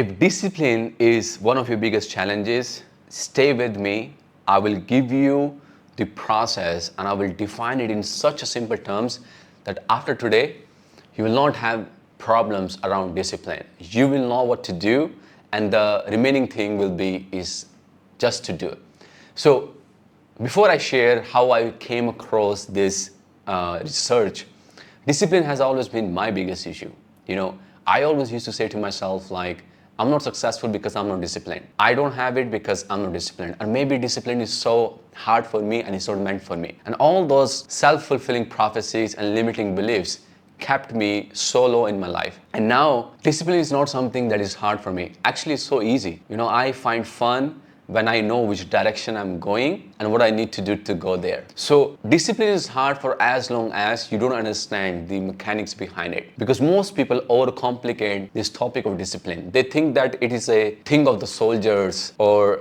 If discipline is one of your biggest challenges, stay with me. I will give you the process and I will define it in such a simple terms that after today, you will not have problems around discipline. You will know what to do, and the remaining thing will be is just to do it. So before I share how I came across this research, discipline has always been my biggest issue. I always used to say to myself, like, I'm not successful because I'm not disciplined. I don't have it because I'm not disciplined. Or maybe discipline is so hard for me and it's not meant for me. And all those self-fulfilling prophecies and limiting beliefs kept me so low in my life. And now discipline is not something that is hard for me. Actually, it's so easy. I find fun when I know which direction I'm going and what I need to do to go there. So discipline is hard for as long as you don't understand the mechanics behind it. Because most people overcomplicate this topic of discipline. They think that it is a thing of the soldiers or,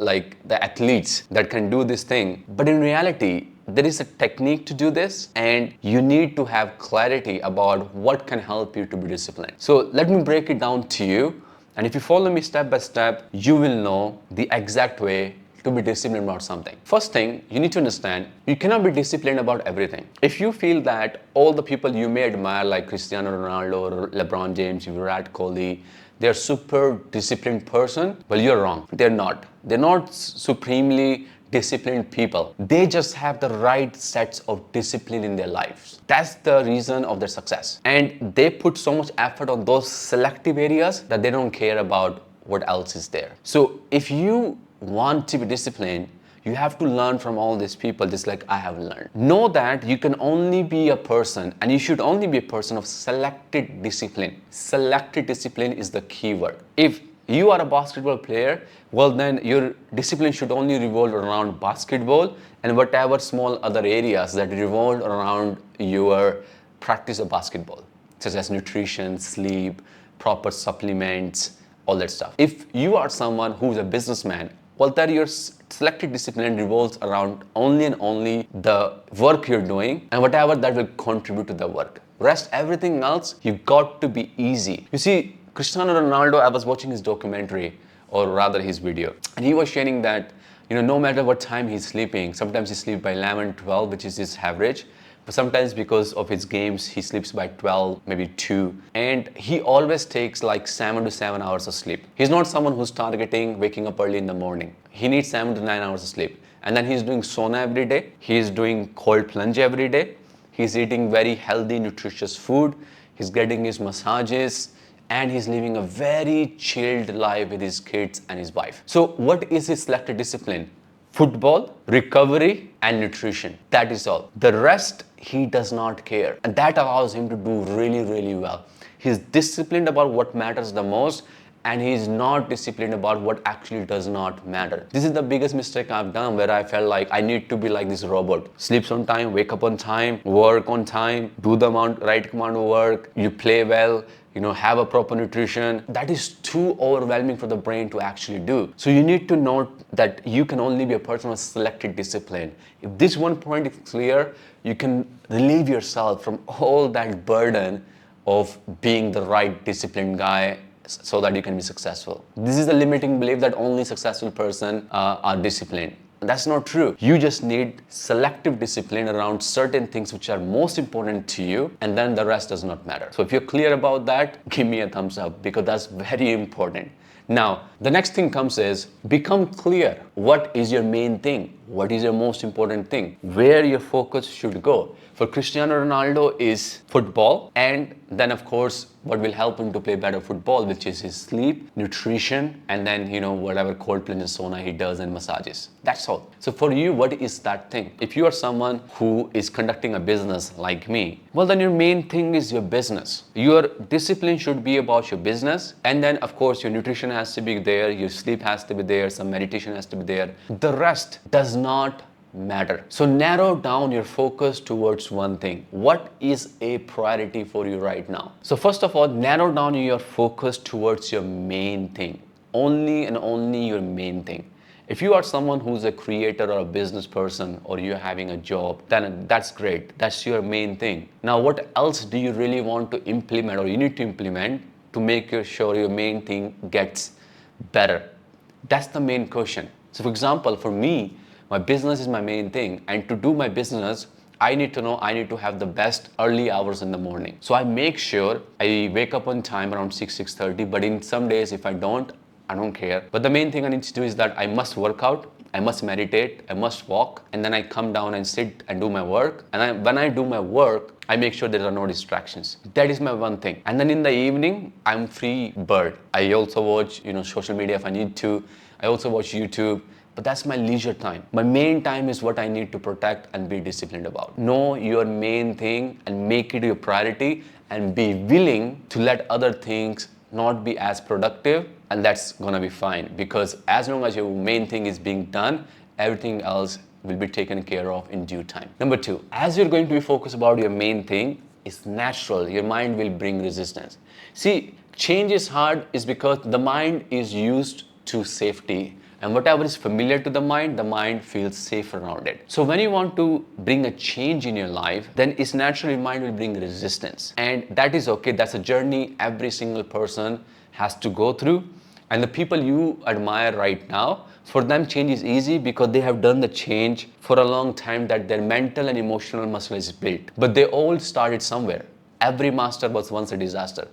like the athletes that can do this thing. But in reality, there is a technique to do this, and you need to have clarity about what can help you to be disciplined. So let me break it down to you. And if you follow me step by step, you will know the exact way to be disciplined about something. First thing, you need to understand, you cannot be disciplined about everything. If you feel that all the people you may admire, like Cristiano Ronaldo or LeBron James, Virat Kohli, they're super disciplined person, well, you're wrong. They're not. They're not supremely disciplined people. They just have the right sets of discipline in their lives. That's the reason of their success. And they put so much effort on those selective areas that they don't care about what else is there. So if you want to be disciplined, you have to learn from all these people, just like I have learned. Know that you can only be a person, and you should only be a person of selected discipline. Selected discipline is the key word. If you are a basketball player, well, then your discipline should only revolve around basketball and whatever small other areas that revolve around your practice of basketball, such as nutrition, sleep, proper supplements, all that stuff. If you are someone who's a businessman, well, then your selected discipline revolves around only and only the work you're doing and whatever that will contribute to the work. Rest everything else, you got to be easy. You see, Cristiano Ronaldo, I was watching his documentary, or rather his video, and he was sharing that, no matter what time he's sleeping, sometimes he sleeps by 11, 12, which is his average, but sometimes because of his games, he sleeps by 12, maybe 2, and he always takes like 7 to 7 hours of sleep. He's not someone who's targeting waking up early in the morning. He needs 7 to 9 hours of sleep. And then he's doing sauna every day. He's doing cold plunge every day. He's eating very healthy, nutritious food. He's getting his massages, and he's living a very chilled life with his kids and his wife. So what is his selected discipline? Football, recovery, and nutrition. That is all. The rest, he does not care. And that allows him to do really, really well. He's disciplined about what matters the most, and he's not disciplined about what actually does not matter. This is the biggest mistake I've done, where I felt like I need to be like this robot. Sleeps on time, wake up on time, work on time, do the right amount of work, you play well, have a proper nutrition. That is too overwhelming for the brain to actually do. So you need to know that you can only be a person of selected discipline. If this one point is clear, you can relieve yourself from all that burden of being the right disciplined guy so that you can be successful. This is a limiting belief that only successful person are disciplined. That's not true. You just need selective discipline around certain things which are most important to you, and then the rest does not matter. So if you're clear about that, give me a thumbs up, because that's very important. Now, the next thing comes is become clear. What is your main thing? What is your most important thing? Where your focus should go? For Cristiano Ronaldo is football, and then of course what will help him to play better football, which is his sleep, nutrition, and then whatever cold plunge and sauna he does and massages. That's all. So for you, what is that thing? If you are someone who is conducting a business like me, well, then your main thing is your business. Your discipline should be about your business, and then of course your nutrition has to be there, your sleep has to be there, some meditation has to be there. The rest does not matter. So narrow down your focus towards one thing. What is a priority for you right now? So first of all, narrow down your focus towards your main thing. Only and only your main thing. If you are someone who's a creator or a business person, or you're having a job, then that's great. That's your main thing. Now, what else do you really want to implement, or you need to implement? to make sure your main thing gets better? That's the main question. So for example, for me, my business is my main thing, and to do my business, I need to know I need to have the best early hours in the morning. So I make sure I wake up on time around 6:30, but in some days if I don't care. But the main thing I need to do is that I must work out, I must meditate, I must walk, and then I come down and sit and do my work. And when I do my work, I make sure there are no distractions. That is my one thing. And then in the evening, I'm free bird. I also watch, social media if I need to. I also watch YouTube. But that's my leisure time. My main time is what I need to protect and be disciplined about. Know your main thing and make it your priority, and be willing to let other things not be as productive, and that's gonna be fine, because as long as your main thing is being done, everything else will be taken care of in due time. Number two, as you're going to be focused about your main thing, it's natural your mind will bring resistance. See, change is hard is because the mind is used to safety, and whatever is familiar to the mind feels safe around it. So when you want to bring a change in your life, then it's natural your mind will bring resistance, and that is okay. That's a journey every single person has to go through. And the people you admire right now, for them change is easy because they have done the change for a long time, that their mental and emotional muscle is built. But they all started somewhere. Every master was once a disaster.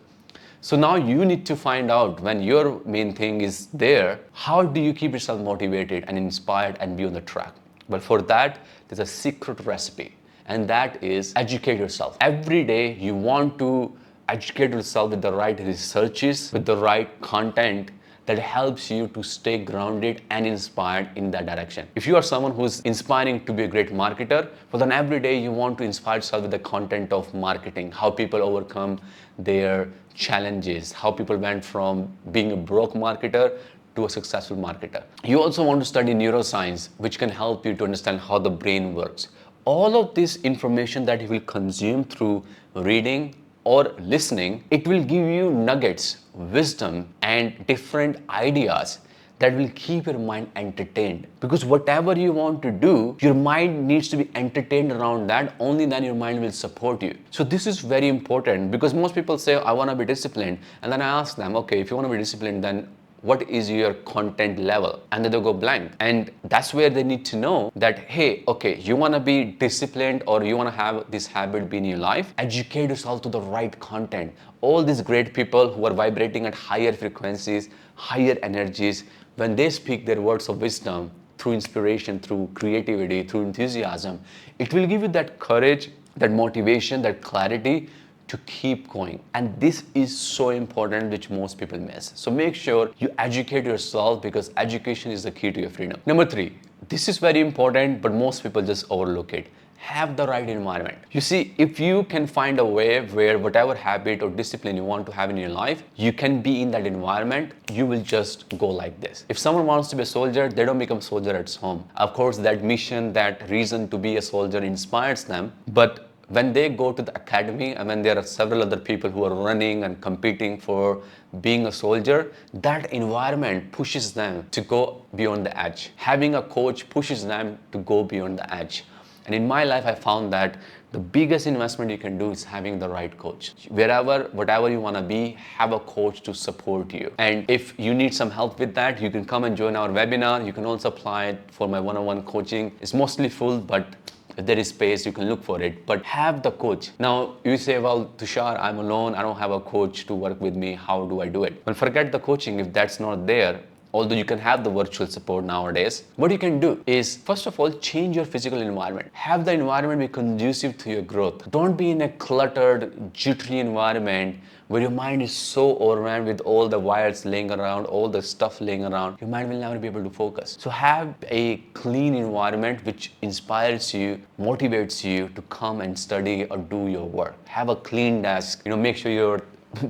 So now you need to find out, when your main thing is there, how do you keep yourself motivated and inspired and be on the track? But for that, there's a secret recipe, and that is educate yourself. Every day you want to educate yourself with the right researches, with the right content that helps you to stay grounded and inspired in that direction. If you are someone who's inspiring to be a great marketer, well then every day you want to inspire yourself with the content of marketing, how people overcome their challenges, how people went from being a broke marketer to a successful marketer. You also want to study neuroscience, which can help you to understand how the brain works. All of this information that you will consume through reading or listening, it will give you nuggets, wisdom, and different ideas that will keep your mind entertained. Because whatever you want to do, your mind needs to be entertained around that, only then your mind will support you. So this is very important, because most people say, I want to be disciplined. And then I ask them, okay, if you want to be disciplined, then what is your content level? And then they go blank. And that's where they need to know that, hey, okay, you want to be disciplined or you want to have this habit be in your life, educate yourself to the right content. All these great people who are vibrating at higher frequencies, higher energies, when they speak their words of wisdom through inspiration, through creativity, through enthusiasm, it will give you that courage, that motivation, that clarity to keep going. And this is so important, which most people miss. So make sure you educate yourself, because education is the key to your freedom. Number three, this is very important, but most people just overlook it. Have the right environment. You see, if you can find a way where whatever habit or discipline you want to have in your life, you can be in that environment, you will just go like this. If someone wants to be a soldier, they don't become soldier at home. Of course, that mission, that reason to be a soldier inspires them, but when they go to the academy and when there are several other people who are running and competing for being a soldier, that environment pushes them to go beyond the edge. Having a coach pushes them to go beyond the edge. And in my life, I found that the biggest investment you can do is having the right coach. Whatever you want to be, have a coach to support you. And if you need some help with that, you can come and join our webinar. You can also apply it for my one-on-one coaching. It's mostly full, but if there is space, you can look for it, but have the coach. Now, you say, well, Tushar, I'm alone. I don't have a coach to work with me. How do I do it? Well, forget the coaching if that's not there. Although you can have the virtual support nowadays, what you can do is, first of all, change your physical environment. Have the environment be conducive to your growth. Don't be in a cluttered, jittery environment where your mind is so overwhelmed with all the wires laying around, all the stuff laying around. Your mind will never be able to focus. So have a clean environment which inspires you, motivates you to come and study or do your work. Have a clean desk. Make sure your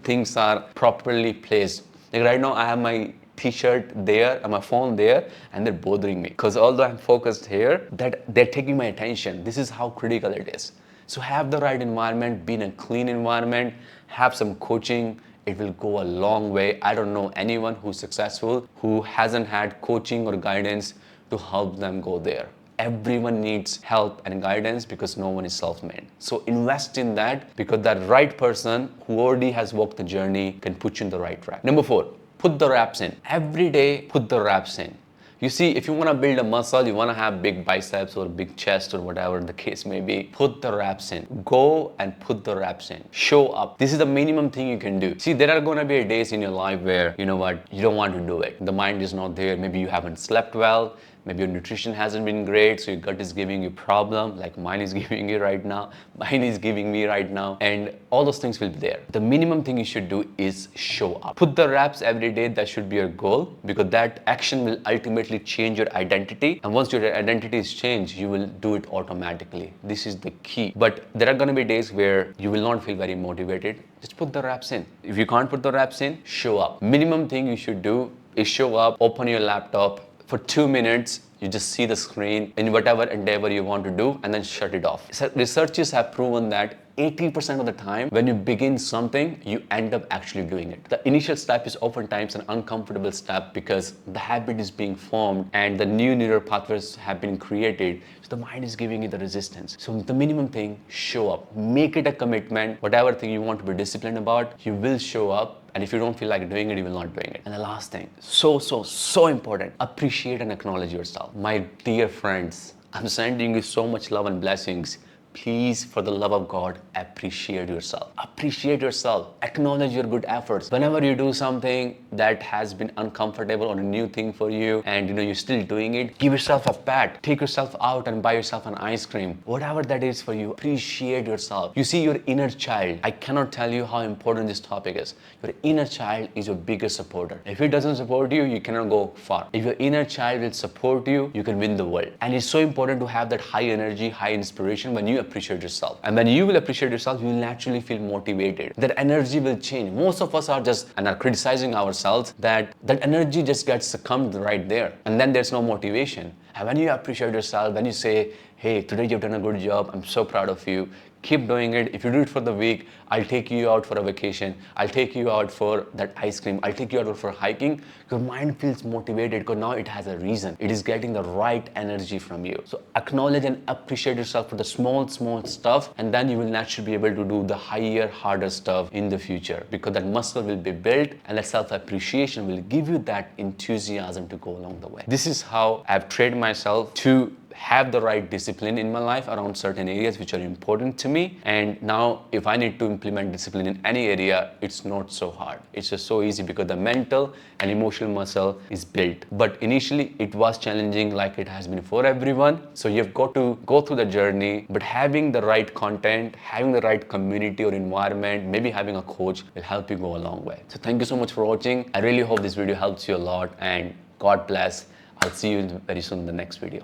things are properly placed. Like right now, I have my t-shirt there and my phone there, and they're bothering me because although I'm focused here, that they're taking my attention. This is how critical it is. So have the right environment, be in a clean environment, have some coaching. It will go a long way. I don't know anyone who's successful who hasn't had coaching or guidance to help them go there. everyone needs help and guidance because no one is self-made. So invest in that, because that right person who already has walked the journey can put you in the right track. Number 4, put the reps in. Every day, put the reps in. You see, if you want to build a muscle, you want to have big biceps or big chest or whatever the case may be, put the reps in. Go and put the reps in. Show up. This is the minimum thing you can do. See, there are going to be days in your life where, you know what, you don't want to do it. The mind is not there. Maybe you haven't slept well. Maybe your nutrition hasn't been great, so your gut is giving you problem, like mine is giving you right now, mine is giving me right now, and all those things will be there. The minimum thing you should do is show up. Put the reps every day, that should be your goal, because that action will ultimately change your identity, and once your identity is changed, you will do it automatically. This is the key. But there are going to be days where you will not feel very motivated. Just put the reps in. If you can't put the reps in, show up. Minimum thing you should do is show up, open your laptop, for 2 minutes, you just see the screen in whatever endeavor you want to do and then shut it off. So researchers have proven that 80% of the time, when you begin something, you end up actually doing it. The initial step is oftentimes an uncomfortable step because the habit is being formed and the new neural pathways have been created. So the mind is giving you the resistance. So the minimum thing, show up. Make it a commitment. Whatever thing you want to be disciplined about, you will show up. And if you don't feel like doing it, you will not doing it. And the last thing, so important, appreciate and acknowledge yourself. My dear friends, I'm sending you so much love and blessings. Please, for the love of God, appreciate yourself. Appreciate yourself. Acknowledge your good efforts. Whenever you do something that has been uncomfortable or a new thing for you and you're still doing it, give yourself a pat. Take yourself out and buy yourself an ice cream. Whatever that is for you, appreciate yourself. You see, your inner child, I cannot tell you how important this topic is. Your inner child is your biggest supporter. If it doesn't support you, you cannot go far. If your inner child will support you, you can win the world. And it's so important to have that high energy, high inspiration when you appreciate yourself. And when you will appreciate yourself, you will naturally feel motivated. That energy will change. Most of us are just and are criticizing ourselves, that energy just gets succumbed right there. And then there's no motivation. And when you appreciate yourself, when you say, hey, today you've done a good job, I'm so proud of you, keep doing it. If you do it for the week, I'll take you out for a vacation. I'll take you out for that ice cream. I'll take you out for hiking. Your mind feels motivated because now it has a reason. It is getting the right energy from you. So acknowledge and appreciate yourself for the small stuff, and then you will naturally be able to do the higher, harder stuff in the future, because that muscle will be built and that self-appreciation will give you that enthusiasm to go along the way. This is how I've trained myself to have the right discipline in my life around certain areas which are important to me. And now if I need to implement discipline in any area, it's not so hard. It's just so easy because the mental and emotional muscle is built. But initially it was challenging, like it has been for everyone. So you've got to go through the journey, but having the right content, having the right community or environment, maybe having a coach will help you go a long way. So thank you so much for watching. I really hope this video helps you a lot, and God bless. I'll see you very soon in the next video.